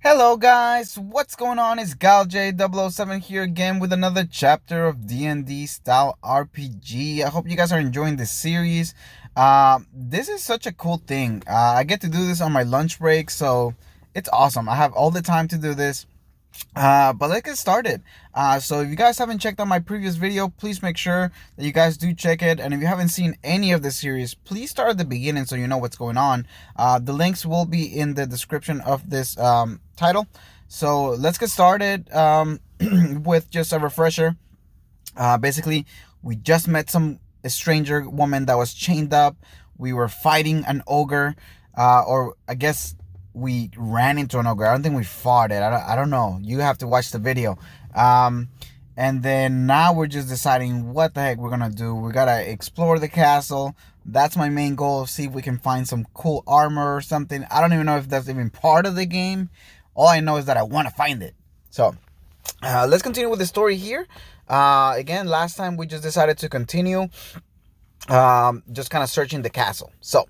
Hello guys, what's going on? It's GalJ007 here again with another chapter of D&D Style RPG. I hope you guys are enjoying this series. This is such a cool thing. I get to do this on my lunch break, so it's awesome. I have all the time to do this. But let's get started. So if you guys haven't checked out my previous video, please make sure that you guys do check it. And if you haven't seen any of the series, please start at the beginning so you know what's going on. The links will be in the description of this title. So let's get started with just a refresher. Basically, we just met a stranger woman that was chained up. We were fighting an ogre, or I guess we ran into an ogre. I don't think we fought it. I don't know. You have to watch the video. And then now we're just deciding what the heck we're gonna do. We gotta explore the castle. That's my main goal. See if we can find some cool armor or something. I don't even know if that's even part of the game. All I know is that I want to find it. So let's continue with the story here. Again, last time we just decided to continue just kind of searching the castle. So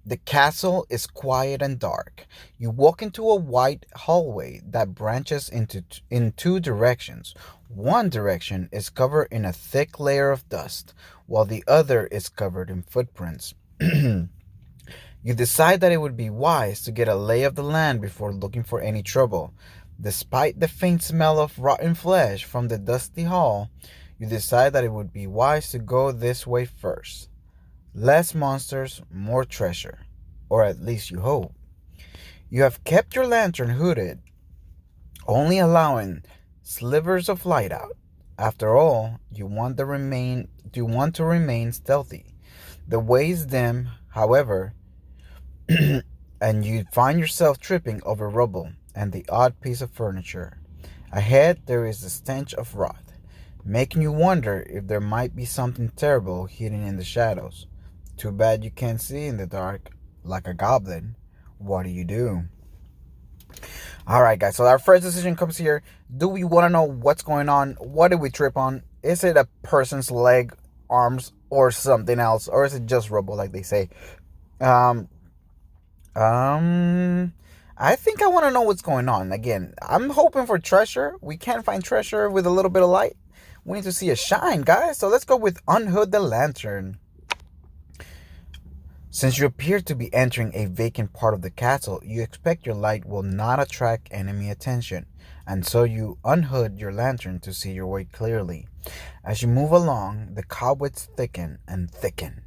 the castle is quiet and dark. You walk into a wide hallway that branches in two directions. One direction is covered in a thick layer of dust, while the other is covered in footprints. You decide that it would be wise to get a lay of the land before looking for any trouble. Despite the faint smell of rotten flesh from the dusty hall, you decide that it would be wise to go this way first. Less monsters, more treasure. Or at least you hope. You have kept your lantern hooded, only allowing slivers of light out. After all, you want to remain stealthy. The way is dim, however, and you find yourself tripping over rubble and the odd piece of furniture. Ahead, there is the stench of rot, making you wonder if there might be something terrible hidden in the shadows. Too bad you can't see in the dark like a goblin. What do you do? Alright guys, so our first decision comes here. Do we want to know what's going on? What did we trip on? Is it a person's leg, arms, or something else? Or is it just rubble like they say? I think I want to know what's going on. Again, I'm hoping for treasure. We can't find treasure with a little bit of light. We need to see a shine, guys. So let's go with unhood the lantern. Since you appear to be entering a vacant part of the castle, you expect your light will not attract enemy attention, and so you unhood your lantern to see your way clearly. As you move along, the cobwebs thicken and thicken.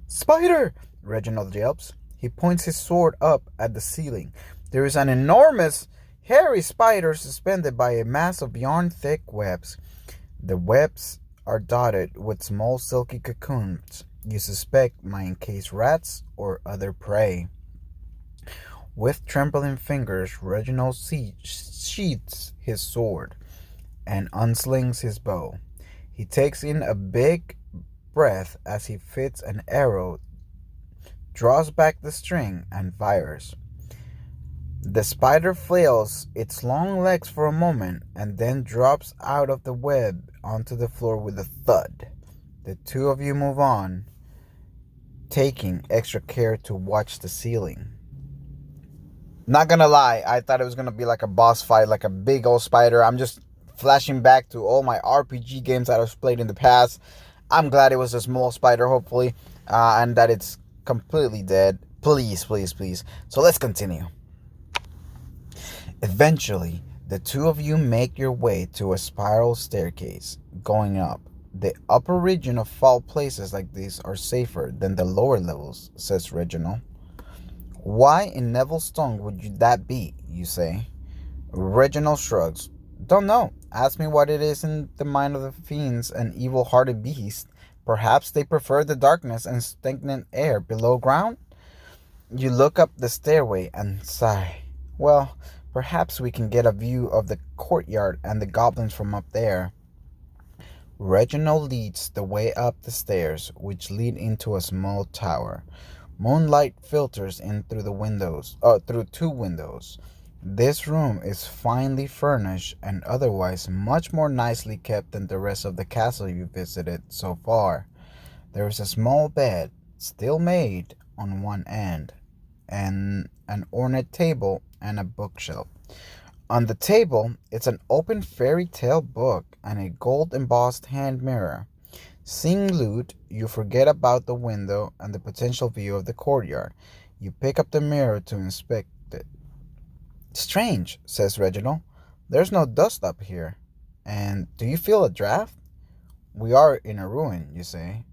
"Spider!" Reginald yelps. He points his sword up at the ceiling. There is an enormous, hairy spider suspended by a mass of yarn-thick webs. The webs are dotted with small silky cocoons you suspect might encase rats or other prey. With trembling fingers, Reginald sheaths his sword and unslings his bow. He takes in a big breath as he fits an arrow, draws back the string, and fires. The spider flails its long legs for a moment and then drops out of the web onto the floor with a thud. The two of you move on, taking extra care to watch the ceiling. Not gonna lie, I thought it was gonna be like a boss fight, like a big old spider. I'm just flashing back to all my RPG games that I've played in the past. I'm glad it was a small spider, hopefully, and that it's completely dead. Please, please, please. So let's continue. Eventually, the two of you make your way to a spiral staircase going up. The upper region of foul places like these are safer than the lower levels, says Reginald. Why in Neville's tongue would that be, you say? Reginald shrugs. Don't know. Ask me what it is in the mind of the fiends and evil-hearted beasts. Perhaps they prefer the darkness and stagnant air below ground? You look up the stairway and sigh. Well, perhaps we can get a view of the courtyard and the goblins from up there. Reginald leads the way up the stairs, which lead into a small tower. Moonlight filters in through through two windows. This room is finely furnished and otherwise much more nicely kept than the rest of the castle you visited so far. There is a small bed, still made, on one end, and an ornate table and a bookshelf. On the table, it's an open fairy tale book and a gold embossed hand mirror. Seeing loot, you forget about the window and the potential view of the courtyard. You pick up the mirror to inspect it. Strange, says Reginald. There's no dust up here. And do you feel a draft? We are in a ruin, you say.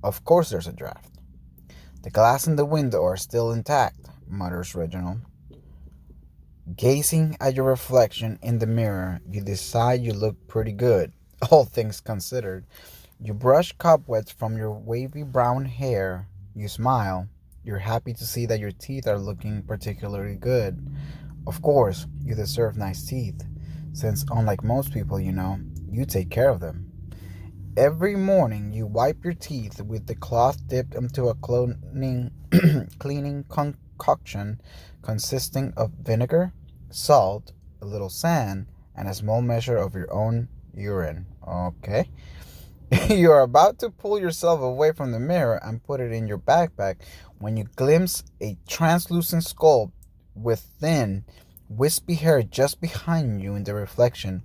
Of course there's a draft. The glass in the window are still intact, mutters Reginald. Gazing at your reflection in the mirror, you decide you look pretty good, all things considered. You brush cobwebs from your wavy brown hair. You smile. You're happy to see that your teeth are looking particularly good. Of course, you deserve nice teeth, since unlike most people you take care of them. Every morning you wipe your teeth with the cloth dipped into a cleaning concoction consisting of vinegar, salt, a little sand, and a small measure of your own urine. Okay. You are about to pull yourself away from the mirror and put it in your backpack when you glimpse a translucent skull with thin, wispy hair just behind you in the reflection.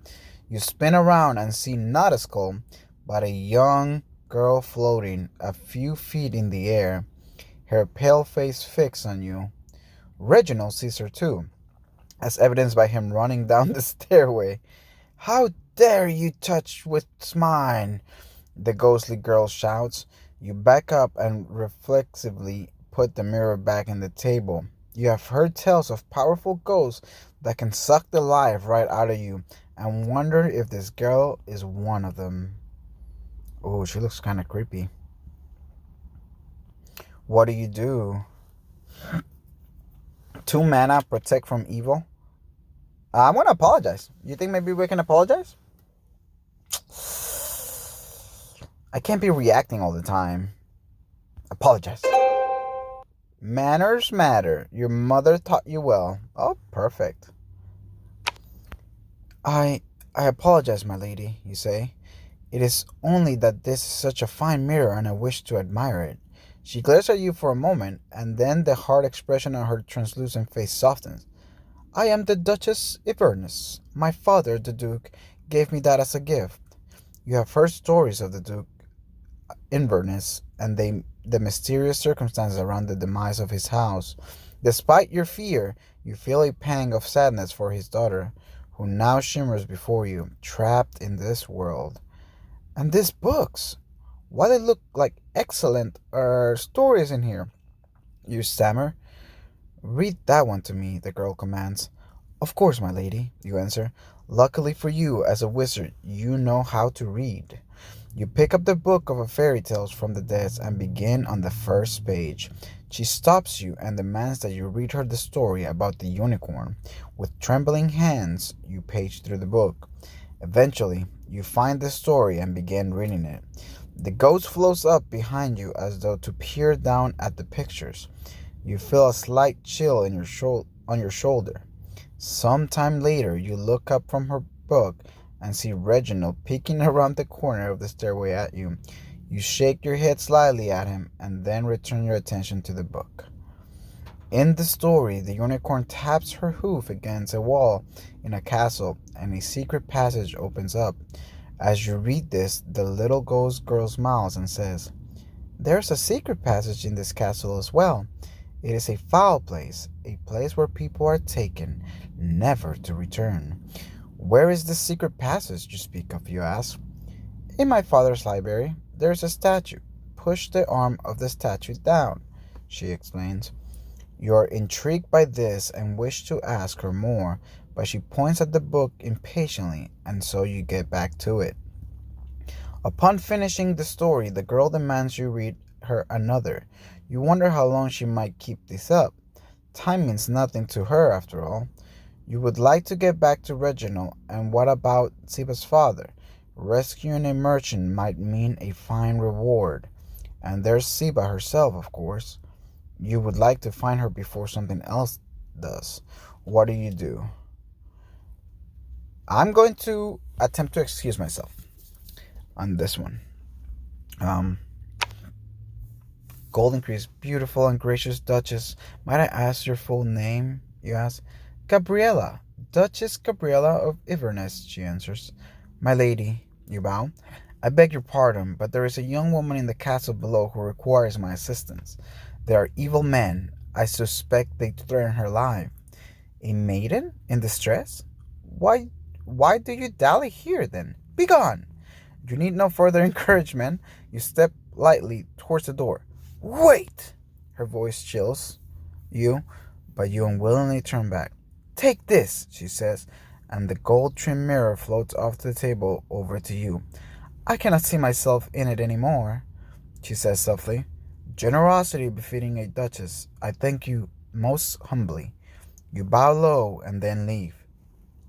You spin around and see not a skull, but a young girl floating a few feet in the air, her pale face fixed on you. Reginald sees her too, as evidenced by him running down the stairway. How dare you touch what's mine? The ghostly girl shouts. You back up and reflexively put the mirror back in the table. You have heard tales of powerful ghosts that can suck the life right out of you, and wonder if this girl is one of them. Oh, she looks kind of creepy. What do? 2 mana, protect from evil. I'm going to apologize. You think maybe we can apologize? I can't be reacting all the time. Apologize. Manners matter. Your mother taught you well. Oh, perfect. I apologize, my lady, you say. It is only that this is such a fine mirror and I wish to admire it. She glares at you for a moment, and then the hard expression on her translucent face softens. I am the Duchess Ivernus. My father, the Duke, gave me that as a gift. You have heard stories of the Duke Inverness and the mysterious circumstances around the demise of his house. Despite your fear, you feel a pang of sadness for his daughter, who now shimmers before you, trapped in this world. And these books, why they look like excellent stories in here, you stammer. Read that one to me, the girl commands. Of course, my lady, you answer. Luckily for you, as a wizard, you know how to read. You pick up the book of fairy tales from the desk and begin on the first page. She stops you and demands that you read her the story about the unicorn. With trembling hands, you page through the book. Eventually, you find the story and begin reading it. The ghost floats up behind you as though to peer down at the pictures. You feel a slight chill in on your shoulder. Some time later, you look up from her book and see Reginald peeking around the corner of the stairway at you. You shake your head slightly at him and then return your attention to the book. In the story, the unicorn taps her hoof against a wall in a castle and a secret passage opens up. As you read this, the little ghost girl smiles and says, There's a secret passage in this castle as well. It is a foul place, a place where people are taken, never to return. Where is the secret passage you speak of, you ask? In my father's library, there is a statue. Push the arm of the statue down, she explains. You are intrigued by this and wish to ask her more, but she points at the book impatiently, and so you get back to it. Upon finishing the story, the girl demands you read her another. You wonder how long she might keep this up. Time means nothing to her, after all. You would like to get back to Reginald, and what about Ziba's father? Rescuing a merchant might mean a fine reward. And there's Ziba herself, of course. You would like to find her before something else does. What do? I'm going to attempt to excuse myself on this one. Golden Crease, beautiful and gracious Duchess, might I ask your full name? You ask. Gabriella, Duchess Gabriella of Inverness, she answers. My lady, you bow. I beg your pardon, but there is a young woman in the castle below who requires my assistance. There are evil men. I suspect they threaten her life. A maiden in distress? Why why do you dally here then? Begone! You need no further encouragement. You step lightly towards the door. Wait! Her voice chills you, but you unwillingly turn back. Take this, she says, and the gold-trimmed mirror floats off the table over to you. I cannot see myself in it any more, she says softly. Generosity befitting a duchess. I thank you most humbly. You bow low and then leave.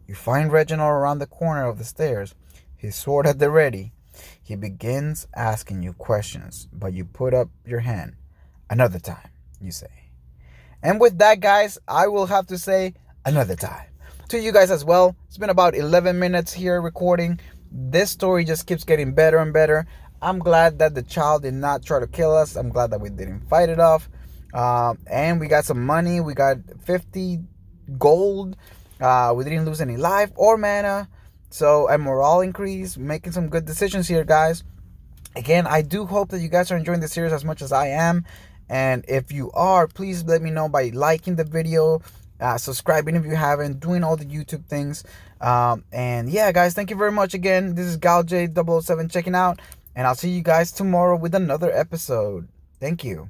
You find Reginald around the corner of the stairs, his sword at the ready. He begins asking you questions, but you put up your hand. Another time, you say. And with that, guys, I will have to say another time. To you guys as well, it's been about 11 minutes here recording. This story just keeps getting better and better. I'm glad that the child did not try to kill us. I'm glad that we didn't fight it off. And we got some money. We got 50 gold. We didn't lose any life or mana. So a morale increase. Making some good decisions here, guys. Again, I do hope that you guys are enjoying the series as much as I am. And if you are, please let me know by liking the video, subscribing if you haven't, doing all the YouTube things. And yeah, guys, thank you very much again. This is GalJ007 checking out. And I'll see you guys tomorrow with another episode. Thank you.